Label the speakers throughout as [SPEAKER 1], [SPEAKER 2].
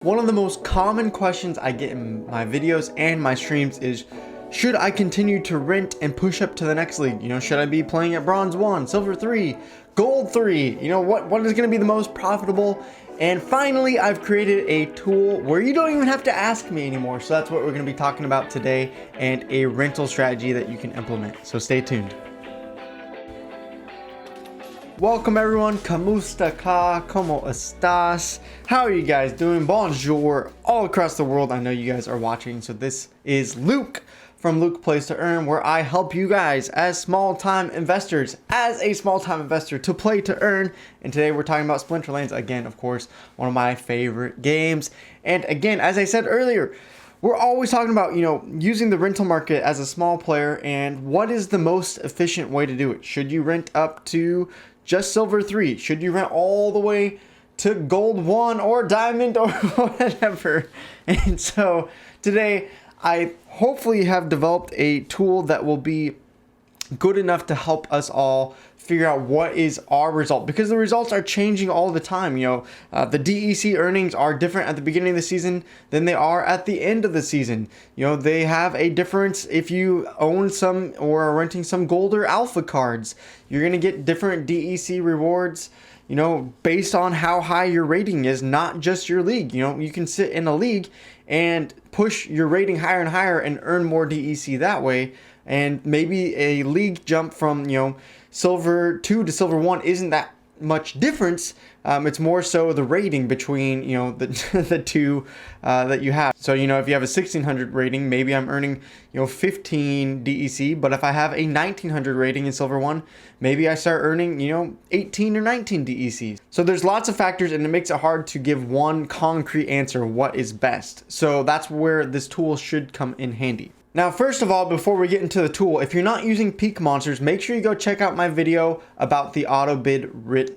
[SPEAKER 1] One of the most common questions I get in my videos and my streams is, should I continue to rent and push up to the next league? Should I be playing at Bronze 1, Silver 3, Gold 3? What is going to be the most profitable? And finally, I've created a tool where you don't even have to ask me anymore. So that's what we're going to be talking about today, and a rental strategy that you can implement. So stay tuned. Welcome everyone, ¿Cómo está? ¿Cómo estás? How are you guys doing? Bonjour, all across the world. I know you guys are watching. So this is Luke from Luke Plays to Earn, where I help you guys as small-time investors, to play to earn. And today we're talking about Splinterlands again, of course, one of my favorite games. And again, as I said earlier, we're always talking about, using the rental market as a small player and what is the most efficient way to do it. Should you rent up to just Silver 3? Should you rent all the way to Gold 1 or Diamond or whatever? And so today I hopefully have developed a tool that will be good enough to help us all figure out what is our result, because the results are changing all the time. The DEC earnings are different at the beginning of the season than they are at the end of the season. They have a difference. If you own some or are renting some gold or alpha cards, you're going to get different DEC rewards, based on how high your rating is, not just your league. You can sit in a league and push your rating higher and higher and earn more DEC that way. And maybe a league jump from, Silver 2 to Silver 1 isn't that much difference. It's more so the rating between, the two that you have. So, if you have a 1600 rating, maybe I'm earning, 15 DEC. But if I have a 1900 rating in Silver 1, maybe I start earning, 18 or 19 DEC. So there's lots of factors, and it makes it hard to give one concrete answer what is best. So that's where this tool should come in handy. Now, first of all, before we get into the tool, if you're not using Peak Monsters, make sure you go check out my video about the auto bid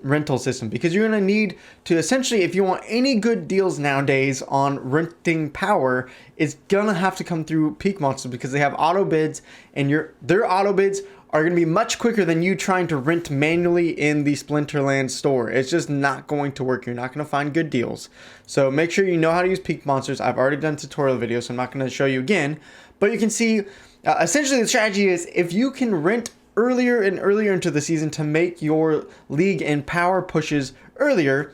[SPEAKER 1] rental system, because you're going to need to essentially, if you want any good deals nowadays on renting power, it's going to have to come through Peak Monsters, because they have auto bids, and their auto bids are going to be much quicker than you trying to rent manually in the Splinterlands store. It's just not going to work. You're not going to find good deals. So make sure you know how to use Peak Monsters. I've already done tutorial videos, so I'm not going to show you again. But you can see, essentially the strategy is, if you can rent earlier and earlier into the season to make your league and power pushes earlier,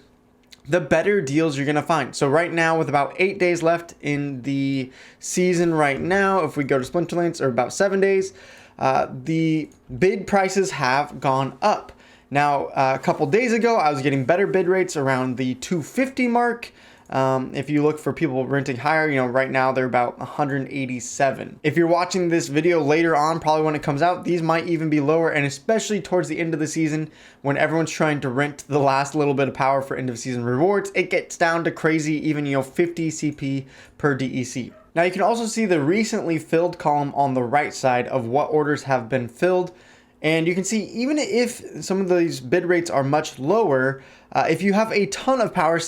[SPEAKER 1] the better deals you're going to find. So right now, with about 8 days left in the season right now, if we go to Splinterlands, or about 7 days, the bid prices have gone up. Now, a couple days ago, I was getting better bid rates around the 250 mark. If you look for people renting higher, right now they're about 187. If you're watching this video later on, probably when it comes out, these might even be lower, and especially towards the end of the season, when everyone's trying to rent the last little bit of power for end of season rewards, it gets down to crazy, even 50 CP per DEC. Now you can also see the recently filled column on the right side of what orders have been filled. And you can see, even if some of these bid rates are much lower, if you have a ton of power,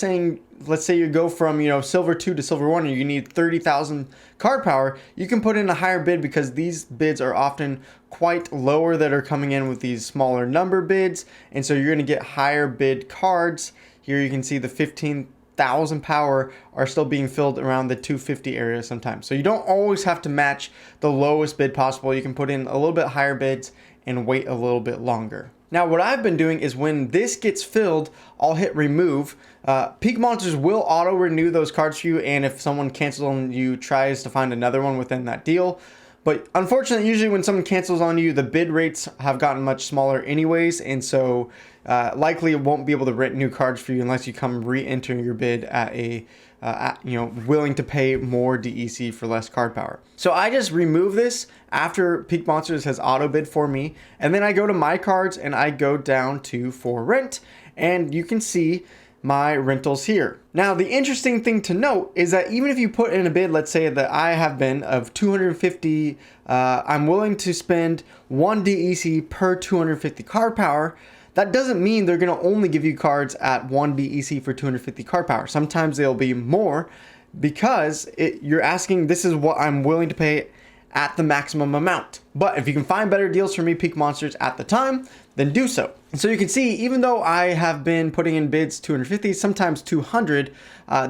[SPEAKER 1] let's say you go from, Silver 2 to Silver 1, and you need 30,000 card power, you can put in a higher bid, because these bids are often quite lower that are coming in with these smaller number bids. And so you're going to get higher bid cards. Here you can see the 15,000 power are still being filled around the 250 area sometimes. So you don't always have to match the lowest bid possible. You can put in a little bit higher bids and wait a little bit longer. Now, what I've been doing is, when this gets filled, I'll hit remove. Peak Monsters will auto renew those cards for you, and if someone cancels on you, tries to find another one within that deal. But unfortunately, usually when someone cancels on you, the bid rates have gotten much smaller anyways, and so likely it won't be able to rent new cards for you unless you come re-enter your bid at a willing to pay more DEC for less card power. So I just remove this after Peak Monsters has auto bid for me, and then I go to my cards and I go down to for rent, and you can see my rentals here. Now, the interesting thing to note is that even if you put in a bid, let's say that I have been of 250, I'm willing to spend 1 DEC per 250 card power. That doesn't mean they're going to only give you cards at 1 DEC for 250 card power. Sometimes they'll be more, because you're asking, this is what I'm willing to pay at the maximum amount. But if you can find better deals for me, Peak Monsters, at the time, then do so. So you can see, even though I have been putting in bids 250, sometimes 200,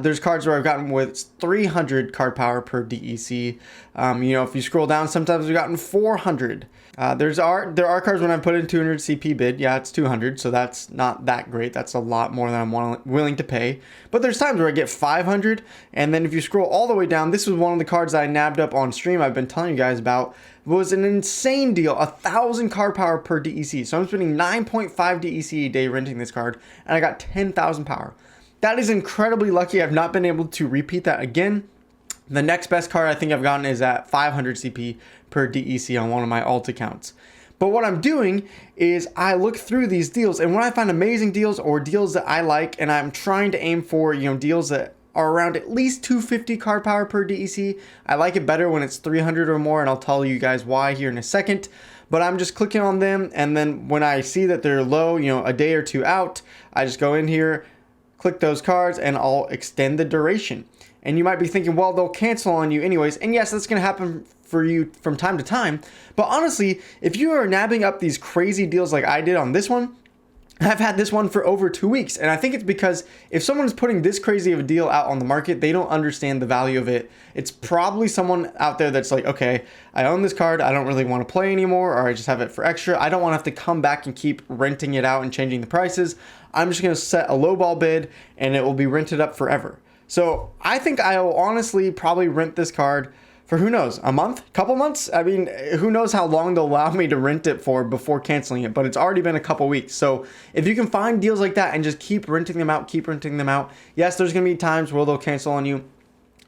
[SPEAKER 1] there's cards where I've gotten with 300 card power per DEC. If you scroll down, sometimes we've gotten 400. There are cards when I put in 200 CP bid. Yeah, it's 200, so that's not that great. That's a lot more than I'm willing to pay. But there's times where I get 500, and then if you scroll all the way down, this was one of the cards that I nabbed up on stream I've been telling you guys about. It was an insane deal, 1,000 card power per DEC. So I'm spending 9.5 DEC a day renting this card, and I got 10,000 power. That is incredibly lucky. I've not been able to repeat that again. The next best card I think I've gotten is at 500 CP per DEC on one of my alt accounts. But what I'm doing is I look through these deals, and when I find amazing deals or deals that I like, and I'm trying to aim for, deals that are around at least 250 card power per DEC. I like it better when it's 300 or more, and I'll tell you guys why here in a second. But I'm just clicking on them, and then when I see that they're low, a day or two out, I just go in here, click those cards, and I'll extend the duration. And you might be thinking, well, they'll cancel on you anyways. And yes, that's going to happen for you from time to time. But honestly, if you are nabbing up these crazy deals like I did on this one, I've had this one for over 2 weeks, and I think it's because if someone's putting this crazy of a deal out on the market, they don't understand the value of it. It's probably someone out there that's like, okay, I own this card, I don't really want to play anymore, or I just have it for extra. I don't want to have to come back and keep renting it out and changing the prices. I'm just going to set a lowball bid, and it will be rented up forever. So I think I will honestly probably rent this card for, who knows, a month, couple months? I mean, who knows how long they'll allow me to rent it for before canceling it, but it's already been a couple weeks. So if you can find deals like that and just keep renting them out, yes, there's going to be times where they'll cancel on you.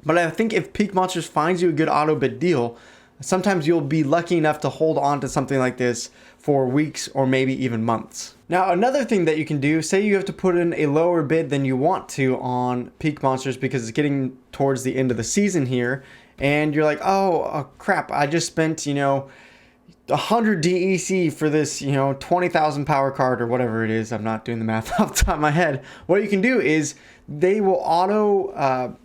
[SPEAKER 1] But I think if Peak Monsters finds you a good auto bid deal, sometimes you'll be lucky enough to hold on to something like this for weeks or maybe even months. Now, another thing that you can do, say you have to put in a lower bid than you want to on Peak Monsters because it's getting towards the end of the season here, and you're like, oh crap, I just spent, 100 DEC for this, 20,000 power card or whatever it is. I'm not doing the math off the top of my head. What you can do is they will automatically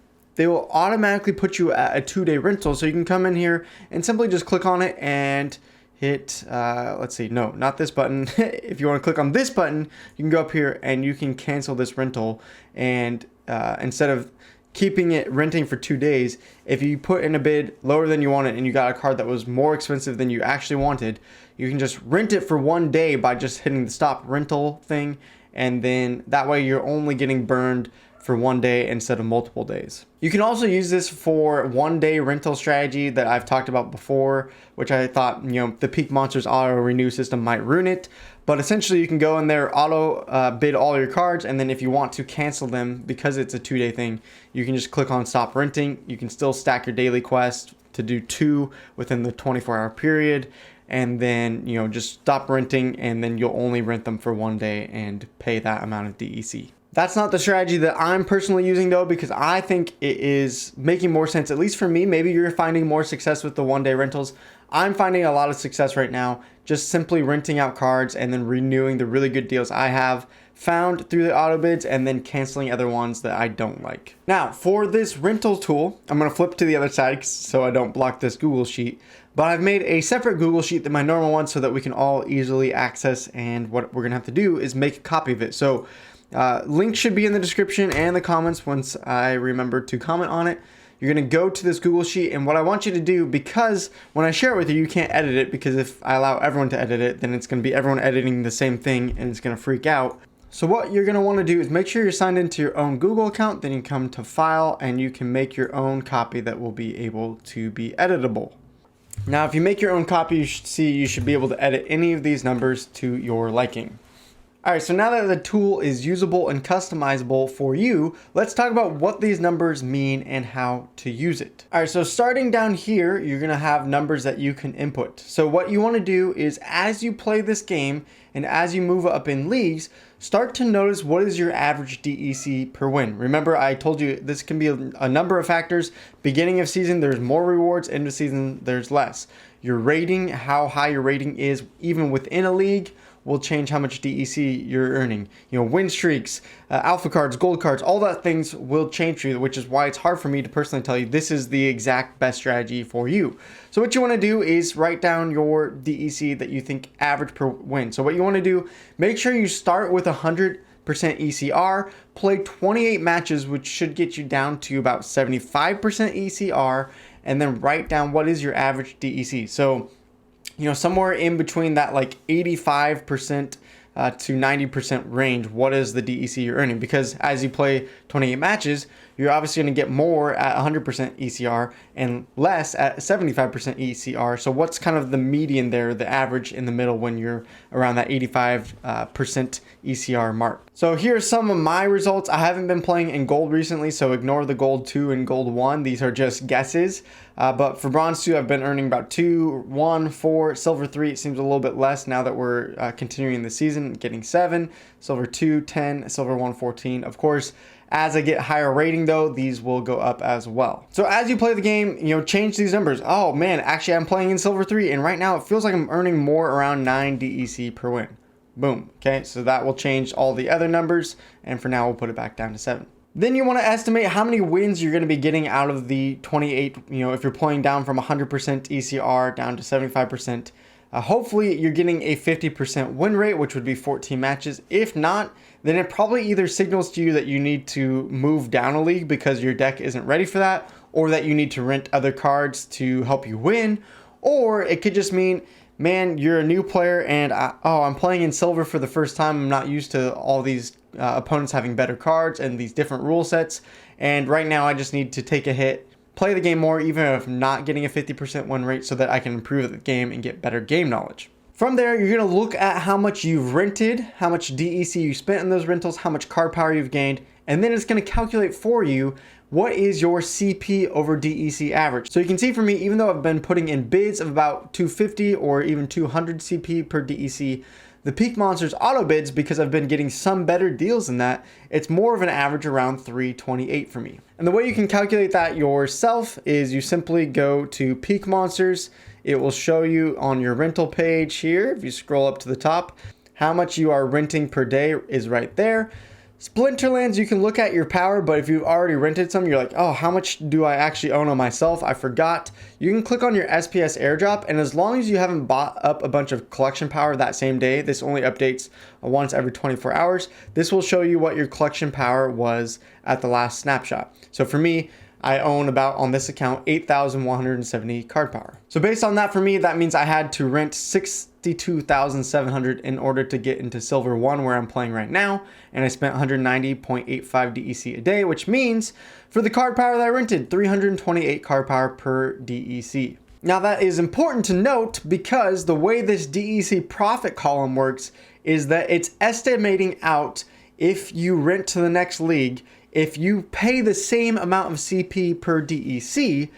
[SPEAKER 1] put you at a 2-day rental. So you can come in here and simply just click on it and hit, let's see, no, not this button. If you want to click on this button, you can go up here and you can cancel this rental. And instead of keeping it renting for 2 days, if you put in a bid lower than you wanted and you got a card that was more expensive than you actually wanted, you can just rent it for 1 day by just hitting the stop rental thing, and then that way you're only getting burned for 1 day instead of multiple days. You can also use this for 1-day rental strategy that I've talked about before, which I thought, the Peak Monsters auto renew system might ruin it. But essentially you can go in there, auto bid all your cards, and then if you want to cancel them because it's a 2-day thing, you can just click on stop renting. You can still stack your daily quest to do 2 within the 24-hour period, and then just stop renting, and then you'll only rent them for 1 day and pay that amount of DEC. That's not the strategy that I'm personally using though, because I think it is making more sense, at least for me. Maybe you're finding more success with the 1-day rentals. I'm finding a lot of success right now just simply renting out cards and then renewing the really good deals I have found through the auto bids and then canceling other ones that I don't like. Now, for this rental tool, I'm going to flip to the other side so I don't block this Google Sheet. But I've made a separate Google Sheet than my normal one so that we can all easily access, and what we're going to have to do is make a copy of it. So link should be in the description and the comments once I remember to comment on it. You're going to go to this Google Sheet, and what I want you to do, because when I share it with you, you can't edit it, because if I allow everyone to edit it, then it's going to be everyone editing the same thing and it's going to freak out. So what you're going to want to do is make sure you're signed into your own Google account, then you come to File and you can make your own copy that will be able to be editable. Now, if you make your own copy, you should be able to edit any of these numbers to your liking. Alright, so now that the tool is usable and customizable for you, let's talk about what these numbers mean and how to use it. Alright, so starting down here, you're going to have numbers that you can input. So what you want to do is, as you play this game and as you move up in leagues, start to notice what is your average DEC per win. Remember, I told you this can be a number of factors. Beginning of season, there's more rewards. End of season, there's less. Your rating, how high your rating is even within a league, will change how much DEC you're earning. You know, win streaks, alpha cards, gold cards, all that things will change for you, which is why it's hard for me to personally tell you this is the exact best strategy for you. So what you want to do is write down your DEC that you think average per win. So what you want to do, make sure you start with 100% ECR, play 28 matches, which should get you down to about 75% ECR, and then write down what is your average DEC. So, you know, somewhere in between that like 85% to 90% range, what is the DEC you're earning? Because as you play 28 matches, you're obviously going to get more at 100% ECR and less at 75% ECR. So what's kind of the median there, the average in the middle when you're around that 85% ECR mark? So here's some of my results. I haven't been playing in gold recently, so ignore the gold 2 and gold 1. These are just guesses. But for bronze 2, I've been earning about 2, 1, 4. Silver 3, it seems a little bit less now that we're continuing the season, getting 7. Silver 2, 10. Silver 1, 14. Of course, as I get higher rating though, these will go up as well. So as you play the game, you know, change these numbers. Oh man, actually I'm playing in silver 3 and right now it feels like I'm earning more around 9 DEC per win. Boom. Okay, so that will change all the other numbers, and for now we'll put it back down to 7. Then you want to estimate how many wins you're going to be getting out of the 28, you know, if you're playing down from 100% ECR down to 75%. Hopefully you're getting a 50% win rate, which would be 14 matches. If not, then it probably either signals to you that you need to move down a league because your deck isn't ready for that, or that you need to rent other cards to help you win, or it could just mean, man, you're a new player and I'm playing in silver for the first time. I'm not used to all these opponents having better cards and these different rule sets, and right now I just need to take a hit, play the game more, even if not getting a 50% win rate, so that I can improve the game and get better game knowledge. From there, you're going to look at how much you've rented, how much DEC you spent in those rentals, how much card power you've gained, and then it's going to calculate for you what is your CP over DEC average. So you can see for me, even though I've been putting in bids of about 250 or even 200 CP per DEC, the Peak Monsters auto bids, because I've been getting some better deals than that, it's more of an average around 328 for me. And the way you can calculate that yourself is you simply go to Peak Monsters. It will show you on your rental page here, if you scroll up to the top, how much you are renting per day is right there. Splinterlands, you can look at your power, but if you've already rented some, you're like, oh, how much do I actually own on myself? I forgot. You can click on your SPS airdrop, and as long as you haven't bought up a bunch of collection power that same day, this only updates once every 24 hours, this will show you what your collection power was at the last snapshot. So for me, I own about, on this account, 8,170 card power. So based on that, for me, that means I had to rent 62,700 in order to get into Silver 1 where I'm playing right now, and I spent 190.85 DEC a day, which means for the card power that I rented, 328 card power per DEC. Now that is important to note because the way this DEC profit column works is that it's estimating out if you rent to the next league, if you pay the same amount of CP per DEC,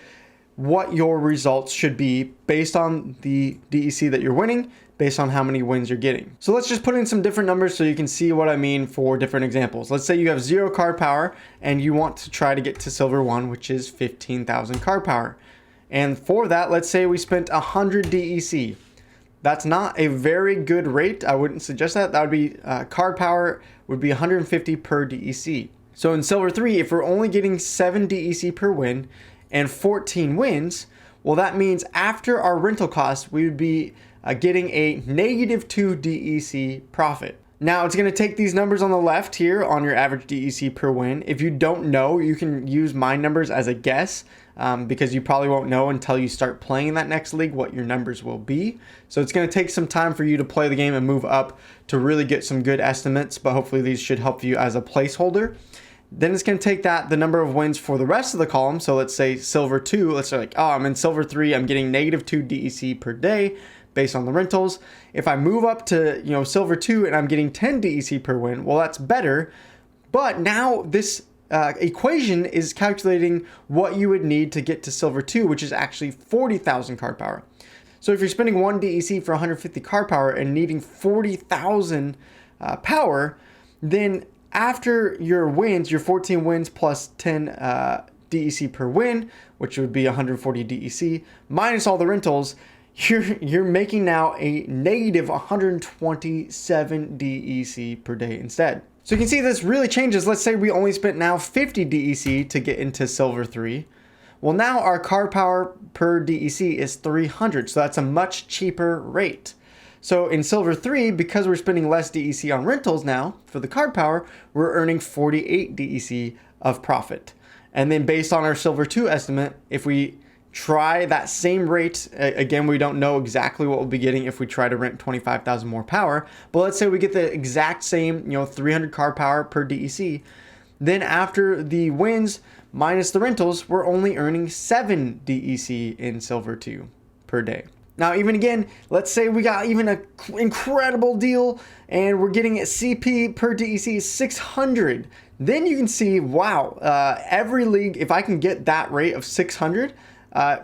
[SPEAKER 1] what your results should be based on the DEC that you're winning, based on how many wins you're getting. So let's just put in some different numbers so you can see what I mean for different examples. Let's say you have 0 card power and you want to try to get to Silver 1, which is 15,000 card power. And for that, let's say we spent 100 DEC. That's not a very good rate. I wouldn't suggest that. That would be, card power would be 150 per DEC. So in Silver 3, if we're only getting 7 DEC per win and 14 wins, well, that means after our rental costs, we would be getting a -2 DEC profit. Now, it's going to take these numbers on the left here on your average DEC per win. If you don't know, you can use my numbers as a guess because you probably won't know until you start playing in that next league what your numbers will be. So it's going to take some time for you to play the game and move up to really get some good estimates, but hopefully these should help you as a placeholder. Then it's going to take the number of wins for the rest of the column. So let's say Silver 2, let's say like, oh, I'm in Silver 3, I'm getting -2 DEC per day based on the rentals. If I move up to, Silver 2 and I'm getting 10 DEC per win, well, that's better. But now this equation is calculating what you would need to get to Silver 2, which is actually 40,000 card power. So if you're spending 1 DEC for 150 card power and needing 40,000 power, then after your wins, your 14 wins plus 10 DEC per win, which would be 140 DEC, minus all the rentals, you're making now a negative 127 DEC per day instead. So you can see this really changes. Let's say we only spent now 50 DEC to get into Silver 3. Well, now our card power per DEC is 300, so that's a much cheaper rate. So in Silver 3, because we're spending less DEC on rentals now for the card power, we're earning 48 DEC of profit. And then based on our Silver 2 estimate, if we try that same rate, again, we don't know exactly what we'll be getting if we try to rent 25,000 more power, but let's say we get the exact same, 300 card power per DEC, then after the wins minus the rentals, we're only earning 7 DEC in Silver 2 per day. Now, even again, let's say we got even an incredible deal and we're getting a CP per DEC 600. Then you can see, wow, every league, if I can get that rate of 600,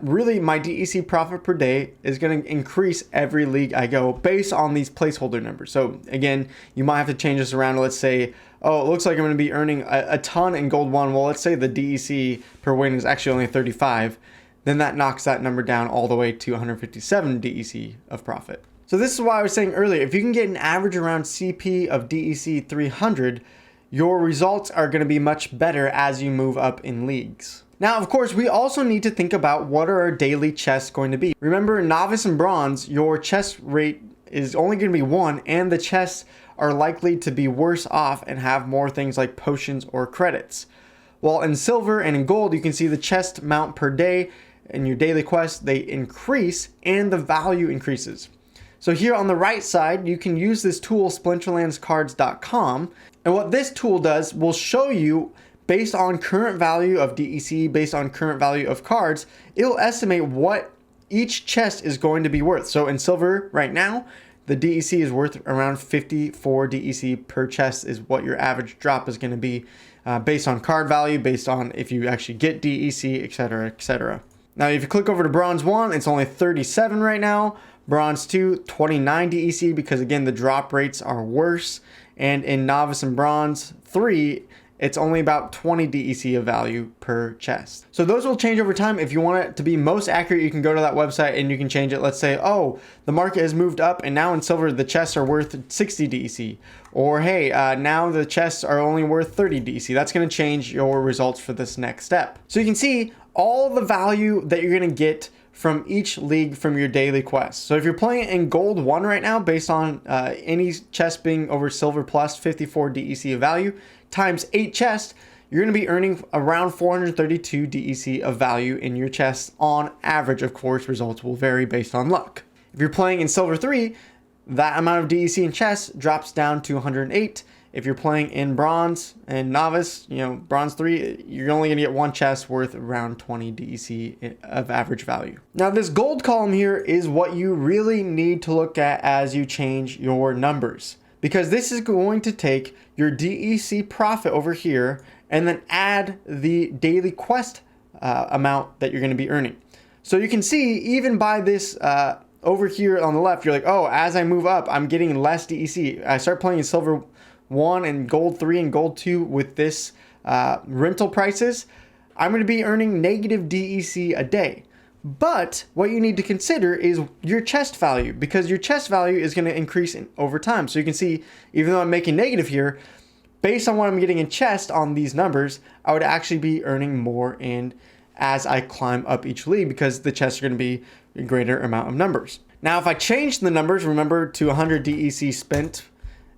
[SPEAKER 1] really my DEC profit per day is going to increase every league I go based on these placeholder numbers. So again, you might have to change this around. Let's say, oh, it looks like I'm going to be earning a ton in Gold 1. Well, let's say the DEC per win is actually only 35. Then that knocks that number down all the way to 157 DEC of profit. So this is why I was saying earlier, if you can get an average around CP of DEC 300, your results are going to be much better as you move up in leagues. Now, of course, we also need to think about what are our daily chests going to be. Remember, novice and bronze, your chest rate is only going to be 1, and the chests are likely to be worse off and have more things like potions or credits. While in silver and in gold, you can see the chest mount per day and your daily quests, they increase and the value increases. So here on the right side, you can use this tool, splinterlandscards.com. And what this tool does will show you, based on current value of DEC, based on current value of cards, it'll estimate what each chest is going to be worth. So in silver right now, the DEC is worth around 54 DEC per chest is what your average drop is going to be based on card value, based on if you actually get DEC, etc., etc. Now, if you click over to Bronze 1, it's only 37 right now. Bronze 2, 29 DEC because, again, the drop rates are worse. And in Novice and Bronze 3, it's only about 20 DEC of value per chest. So those will change over time. If you want it to be most accurate, you can go to that website and you can change it. Let's say, oh, the market has moved up and now in silver, the chests are worth 60 DEC. Or, hey, now the chests are only worth 30 DEC. That's going to change your results for this next step. So you can see all the value that you're going to get from each league from your daily quest. So if you're playing in Gold 1 right now, based on any chest being over Silver plus 54 DEC of value, times 8 chests, you're going to be earning around 432 DEC of value in your chests on average. Of course, results will vary based on luck. If you're playing in Silver 3, that amount of DEC in chests drops down to 108. If you're playing in Bronze and Novice, Bronze 3, you're only going to get 1 chest worth around 20 DEC of average value. Now, this gold column here is what you really need to look at as you change your numbers, because this is going to take your DEC profit over here and then add the daily quest amount that you're going to be earning. So you can see even by this over here on the left, you're like, oh, as I move up, I'm getting less DEC. I start playing in Silver 1 and Gold 3 and Gold 2 with this rental prices, I'm going to be earning negative DEC a day. But what you need to consider is your chest value, because your chest value is going to increase over time. So you can see, even though I'm making negative here, based on what I'm getting in chest on these numbers, I would actually be earning more and as I climb up each league, because the chests are going to be a greater amount of numbers. Now, if I change the numbers, remember, to 100 DEC spent,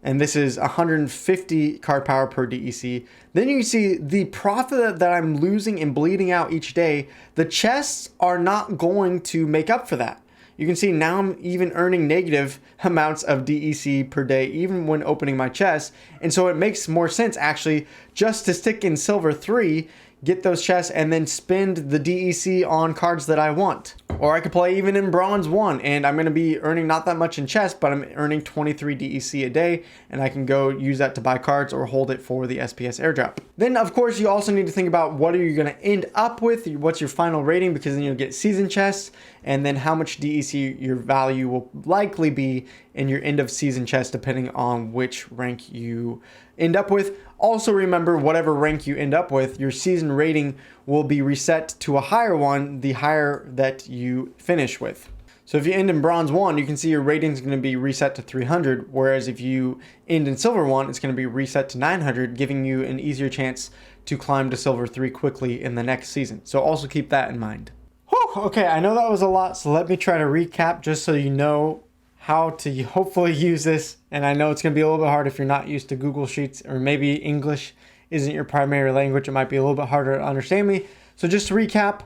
[SPEAKER 1] and this is 150 card power per DEC, then you can see the profit that I'm losing and bleeding out each day, the chests are not going to make up for that. You can see now I'm even earning negative amounts of DEC per day, even when opening my chest. And so it makes more sense actually just to stick in Silver 3, get those chests, and then spend the DEC on cards that I want. Or I could play even in Bronze 1, and I'm going to be earning not that much in chest, but I'm earning 23 DEC a day, and I can go use that to buy cards or hold it for the SPS airdrop. Then, of course, you also need to think about what are you going to end up with, what's your final rating, because then you'll get season chests, and then how much DEC your value will likely be in your end of season chest, depending on which rank you end up with. Also remember, whatever rank you end up with, your season rating will be reset to a higher one the higher that you finish with. So if you end in bronze 1, you can see your rating is going to be reset to 300, whereas if you end in silver 1, it's going to be reset to 900, giving you an easier chance to climb to silver 3 quickly in the next season. So also keep that in mind. Whew, okay, I know that was a lot, so let me try to recap just so you know how to hopefully use this. And I know it's going to be a little bit hard if you're not used to Google Sheets, or maybe English isn't your primary language. It might be a little bit harder to understand me. So just to recap,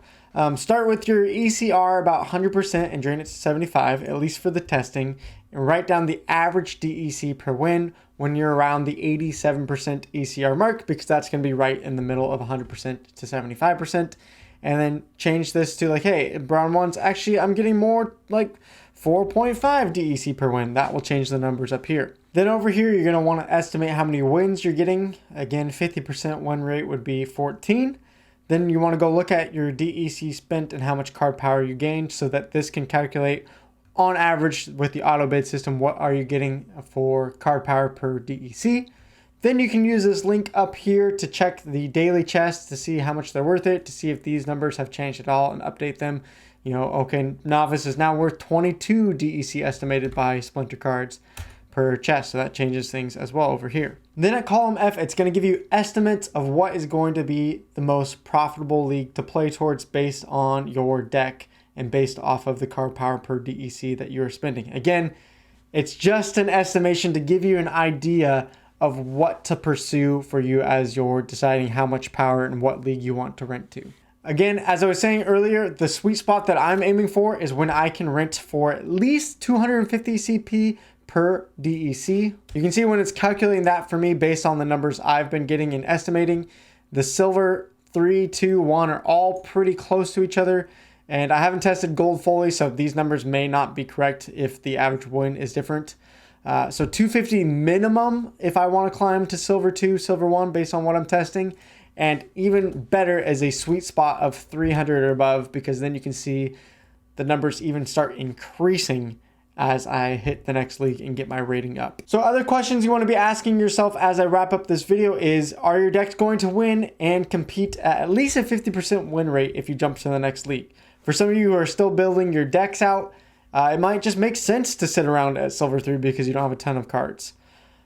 [SPEAKER 1] start with your ECR about 100% and drain it to 75, at least for the testing, and write down the average DEC per win when you're around the 87% ECR mark, because that's going to be right in the middle of 100% to 75%. And then change this to like, hey, brown ones, actually I'm getting more like 4.5 DEC per win. That will change the numbers up here. Then over here, you're going to want to estimate how many wins you're getting. Again, 50% win rate would be 14. Then you want to go look at your DEC spent and how much card power you gained, so that this can calculate on average with the auto bid system, what are you getting for card power per DEC. Then you can use this link up here to check the daily chests to see how much they're worth it, to see if these numbers have changed at all and update them. You know, okay, novice is now worth 22 DEC estimated by Splinter cards per chest. So that changes things as well over here. Then at column F, it's going to give you estimates of what is going to be the most profitable league to play towards based on your deck and based off of the card power per DEC that you're spending. Again, it's just an estimation to give you an idea of what to pursue for you as you're deciding how much power and what league you want to rent to. Again, as I was saying earlier, the sweet spot that I'm aiming for is when I can rent for at least 250 CP per DEC. You can see when it's calculating that for me based on the numbers I've been getting and estimating, the silver 3, 2, 1 are all pretty close to each other. And I haven't tested gold fully, so these numbers may not be correct if the average win is different. So 250 minimum if I want to climb to silver 2, silver 1 based on what I'm testing. And even better as a sweet spot of 300 or above, because then you can see the numbers even start increasing as I hit the next league and get my rating up. So other questions you want to be asking yourself as I wrap up this video is, are your decks going to win and compete at least a 50% win rate if you jump to the next league? For some of you who are still building your decks out, it might just make sense to sit around at silver 3 because you don't have a ton of cards.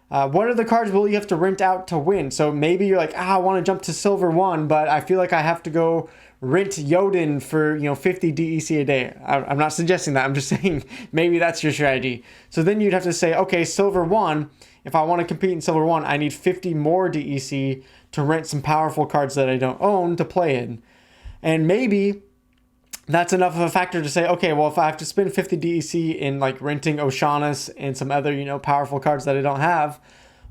[SPEAKER 1] What are the cards will you have to rent out to win? So maybe you're like, I want to jump to silver 1, but I feel like I have to go rent Yodin for 50 DEC a day. I'm not suggesting that. I'm just saying maybe that's your strategy. So then you'd have to say, okay, silver 1, if I want to compete in silver 1, I need 50 more DEC to rent some powerful cards that I don't own to play in. And maybe that's enough of a factor to say, okay, well, if I have to spend 50 DEC in like renting Oceanus and some other, powerful cards that I don't have,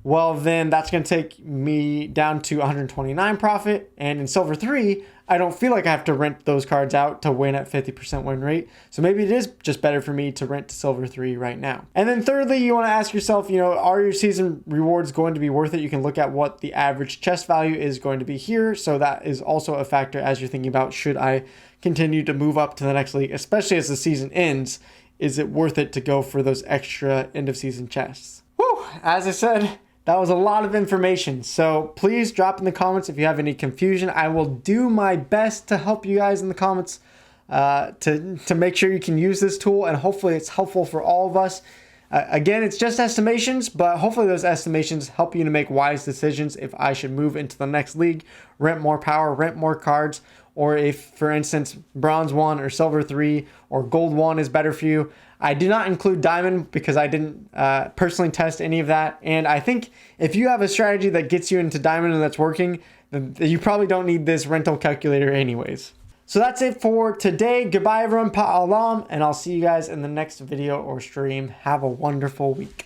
[SPEAKER 1] well, then that's going to take me down to 129 profit. And in silver 3, I don't feel like I have to rent those cards out to win at 50% win rate. So maybe it is just better for me to rent to silver 3 right now. And then thirdly, you want to ask yourself, are your season rewards going to be worth it? You can look at what the average chest value is going to be here. So that is also a factor as you're thinking about, should I continue to move up to the next league, especially as the season ends? Is it worth it to go for those extra end of season chests? Whew, as I said, that was a lot of information. So please drop in the comments if you have any confusion. I will do my best to help you guys in the comments to make sure you can use this tool, and hopefully it's helpful for all of us. Again, it's just estimations, but hopefully those estimations help you to make wise decisions if I should move into the next league, rent more power, rent more cards, or if, for instance, bronze 1 or silver 3 or gold 1 is better for you. I do not include diamond because I didn't personally test any of that. And I think if you have a strategy that gets you into diamond and that's working, then you probably don't need this rental calculator anyways. So that's it for today. Goodbye, everyone. Pa'alam, and I'll see you guys in the next video or stream. Have a wonderful week.